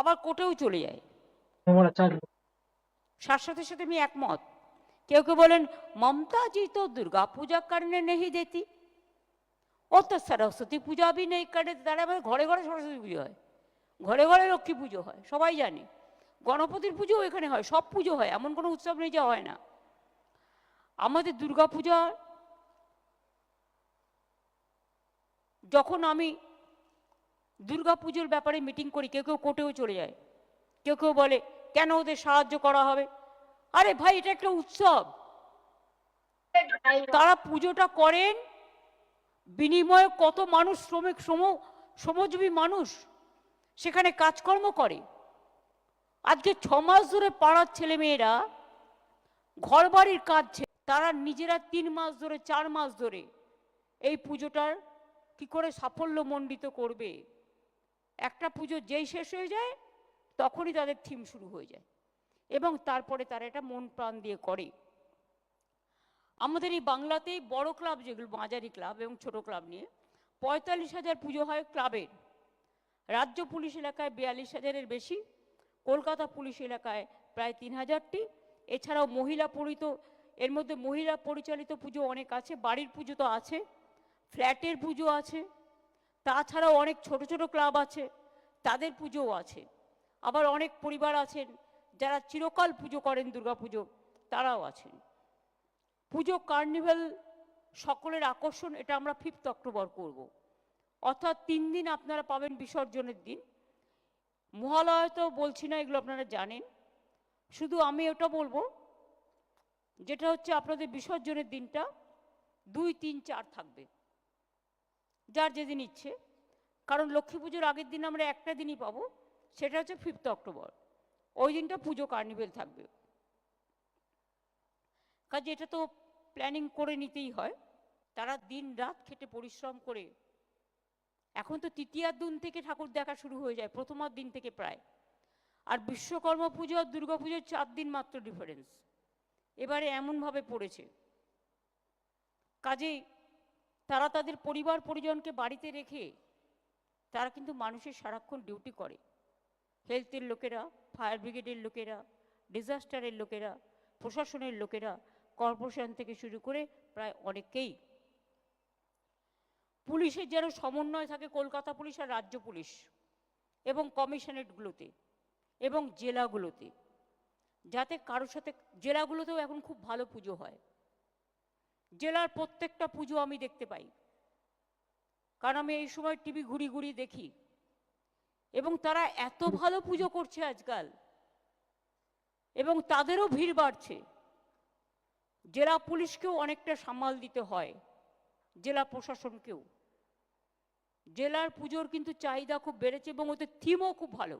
আবার কোর্টেও চলে যায়। সাথে সাথে আমি একমত। কেউ কেউ বলেন ममता जी तो दुर्गा पूजा करने नहीं देती, ও তো সরস্বতী পূজা भी नहीं करने देती। তারা ঘরে ঘরে সরস্বতী পুজো হয়, ঘরে ঘরে লক্ষ্মী পুজো হয়, সবাই জানে। গণপতির পুজো এখানে হয়, সব পুজো হয়, এমন কোনো উৎসব নেই যা হয় না। আমাদের দুর্গা পূজা, যখন আমি দুর্গা পুজোর ব্যাপারে মিটিং করি, কেউ কেউ কোর্টেও চলে যায়। কেউ কেউ বলে কেন ওদের সাহায্য করা হবে। আরে ভাই, এটা একটা উৎসব। তারা পুজোটা করেন, বিনিময়ে কত মানুষ, শ্রমিক শ্রমজীবী মানুষ সেখানে কাজকর্ম করে। আজকে 6 মাস ধরে পাড়ার ছেলে মেয়েরা ঘর বাড়ির কাজ, তারা নিজেরা 3 মাস ধরে 4 মাস ধরে এই পুজোটার কি করে সাফল্যমণ্ডিত করবে। একটা পুজো যেই শেষ হয়ে যায় তখনই তাদের থিম শুরু হয়ে যায়, এবং তারপরে তারা এটা মন প্রাণ দিয়ে করে। আমাদের এই বাংলাতেই বড় ক্লাব, যেগুলো মাঝারি ক্লাব এবং ছোট ক্লাব নিয়ে 45,000 পুজো হয় ক্লাবের। রাজ্য পুলিশ এলাকায় 42,000-এর বেশি, কলকাতা পুলিশ এলাকায় প্রায় 3,000টি। এছাড়াও মহিলা এর মধ্যে মহিলা পরিচালিত পুজো অনেক আছে, বাড়ির পুজো তো আছে, ফ্ল্যাটের পুজো আছে, তাছাড়াও অনেক ছোট ছোট ক্লাব আছে, তাদের পুজোও আছে। আবার অনেক পরিবার আছেন যারা চিরকাল পুজো করেন, দুর্গা পুজো, তারাও আছেন। পুজো কার্নিভ্যাল সকলের আকর্ষণ, এটা আমরা 5 অক্টোবর করব। অর্থাৎ 3 দিন আপনারা পাবেন বিসর্জনের দিন। মহালয়া তো বলছি না, এগুলো আপনারা জানেন। শুধু আমি ওটা বলবো যেটা হচ্ছে আপনাদের বিসর্জনের দিনটা 2, 3, 4 থাকবে, যার যেদিন ইচ্ছে। কারণ লক্ষ্মী পুজোর আগের দিন আমরা একটা দিনই পাবো, সেটা হচ্ছে 5 অক্টোবর। ওই দিনটা পুজো কার্নিভেল থাকবে। কাজে এটা তো প্ল্যানিং করে নিতেই হয়। তারা দিন রাত খেটে পরিশ্রম করে, এখন তো তৃতীয়ার দিন থেকে ঠাকুর দেখা শুরু হয়ে যায়, প্রথমার দিন থেকে প্রায়। আর বিশ্বকর্মা পুজো আর দুর্গা পুজোর 4 দিন মাত্র ডিফারেন্স এবারে এমনভাবে পড়েছে। কাজেই তারা তাদের পরিবার পরিজনকে বাড়িতে রেখে তারা কিন্তু মানুষের সারাক্ষণ ডিউটি করে। হেলথের লোকেরা, ফায়ার ব্রিগেডের লোকেরা, ডিজাস্টারের লোকেরা, প্রশাসনের লোকেরা, কর্পোরেশন থেকে শুরু করে প্রায় অনেকেই। পুলিশের যেন সমন্বয় থাকে কলকাতা পুলিশ আর রাজ্য পুলিশ এবং কমিশনারেটগুলোতে এবং জেলাগুলোতে, যাতে কারোর সাথে। জেলাগুলোতেও এখন খুব ভালো পুজো হয়, জেলার প্রত্যেকটা পুজো আমি দেখতে পাই, কারণ আমি এই সময় টিভি ঘুরি ঘুরি দেখি। এবং তারা এত ভালো পুজো করছে আজকাল, এবং তাদেরও ভিড় বাড়ছে। জেলা পুলিশকেও অনেকটা সামাল দিতে হয়, জেলা প্রশাসনকেও। জেলার পুজোর কিন্তু চাহিদা খুব বেড়েছে এবং ওদের থিমও খুব ভালো।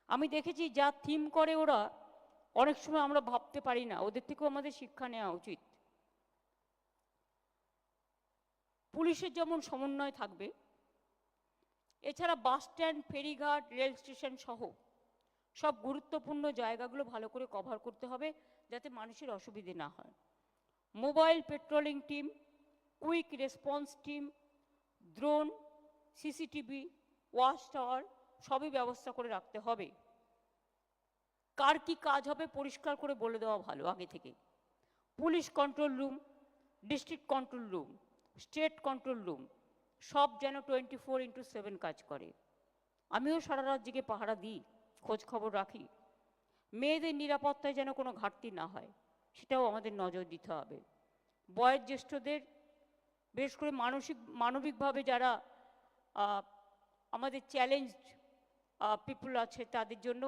আমি দেখেছি যা থিম করে ওরা, অনেক সময় আমরা ভাবতে পারি না, ওদের থেকেও আমাদের শিক্ষা নেওয়া উচিত। পুলিশের যেমন সমন্বয় থাকবে, এছাড়া বাস স্ট্যান্ড, ফেরিঘাট, রেল স্টেশন সহ সব গুরুত্বপূর্ণ জায়গাগুলো ভালো করে কভার করতে হবে, যাতে মানুষের অসুবিধে না হয়। Mobile patrolling team, quick response team, drone, CCTV, watch tower সবই ব্যবস্থা করে রাখতে হবে। কার কি কাজ হবে পরিষ্কার করে বলে দেওয়া ভালো আগে থেকে। Police control room, district control room, state control room সব যেন 24x7 কাজ করে। আমিও সারা রাত জেগে পাহারা দিই, খোঁজ খবর রাখি। মেয়েদের নিরাপত্তায় যেন কোনো ঘাটতি না হয়, সেটাও আমাদের নজর দিতে হবে। বয়োজ্যেষ্ঠদের, বিশেষ করে মানবিকভাবে যারা আমাদের চ্যালেঞ্জড পিপুল আছে, তাদের জন্য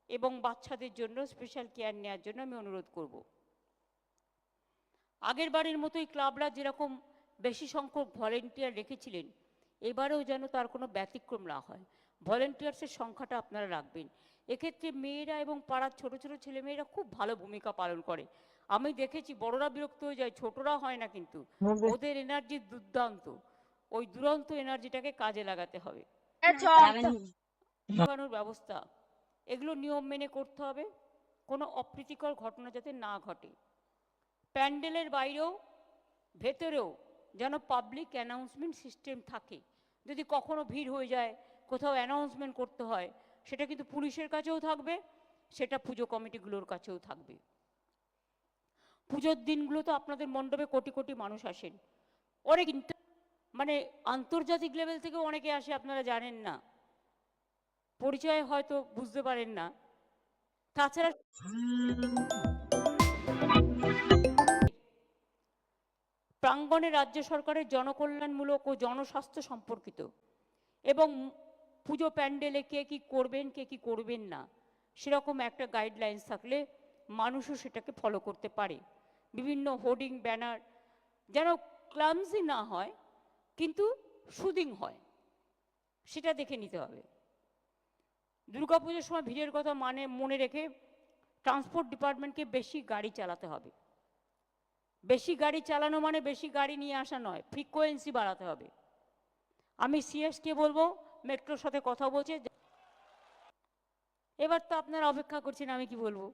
এবং বাচ্চাদের জন্য স্পেশাল কেয়ার নেওয়ার জন্য আমি অনুরোধ করব। আগের বারের মতোই ক্লাবরা যেরকম বেশি সংখ্যক ভলেন্টিয়ার রেখেছিলেন, এবারেও যেন তার কোনো ব্যতিক্রম না হয়। ভলেন্টিয়ার্সের সংখ্যাটা আপনারা রাখবেন। এক্ষেত্রে মেয়েরা এবং পাড়ার ছোট ছোট ছেলেমেয়েরা খুব ভালো ভূমিকা পালন করে। আমি দেখেছি বড়রা বিরক্ত হয়ে যায়, ছোটরা হয় না, কিন্তু ওদের এনার্জি দুর্দান্ত। ওই দুরন্ত এনার্জিটাকে কাজে লাগাতে হবে। ব্যবস্থা, এগুলো নিয়ম মেনে করতে হবে, কোনো অপ্রীতিকর ঘটনা যাতে না ঘটে। প্যান্ডেলের বাইরেও ভেতরেও যেন পাবলিক অ্যানাউন্সমেন্ট সিস্টেম থাকে। যদি কখনো ভিড় হয়ে যায়, কোথাও অ্যানাউন্সমেন্ট করতে হয়, সেটা কিন্তু পুলিশের কাছেও থাকবে, সেটা পুজো কমিটিগুলোর কাছেও থাকবে। পুজোর দিনগুলো তো আপনাদের মণ্ডপে কোটি কোটি মানুষ আসেন, অনেক মানে আন্তর্জাতিক লেভেল থেকে অনেকে আসে, আপনারা জানেন না, পরিচয় হয়তো বুঝতে পারেন না। তাছাড়া প্রাঙ্গণে রাজ্য সরকারের জনকল্যাণমূলক ও জনস্বাস্থ্য সম্পর্কিত এবং পুজো প্যান্ডেলে কে কি করবেন কে কি করবেন না সেরকম একটা গাইডলাইন্স থাকলে মানুষও সেটাকে ফলো করতে পারে। বিভিন্ন হোর্ডিং ব্যানার যেন ক্লামজি না হয় কিন্তু সুদিং হয়, সেটা দেখে নিতে হবে। দুর্গাপুজোর সময় ভিড়ের কথা মনে রেখে ট্রান্সপোর্ট ডিপার্টমেন্টকে বেশি গাড়ি চালাতে হবে। বেশি গাড়ি চালানো মানে বেশি গাড়ি নিয়ে আসা নয়, ফ্রিকোয়েন্সি বাড়াতে হবে। আমি সিএসকে বলবো, মেট্রোর সাথে কথা বলছে, এবার তো আপনারা অপেক্ষা করছেন আমি কি বলবো।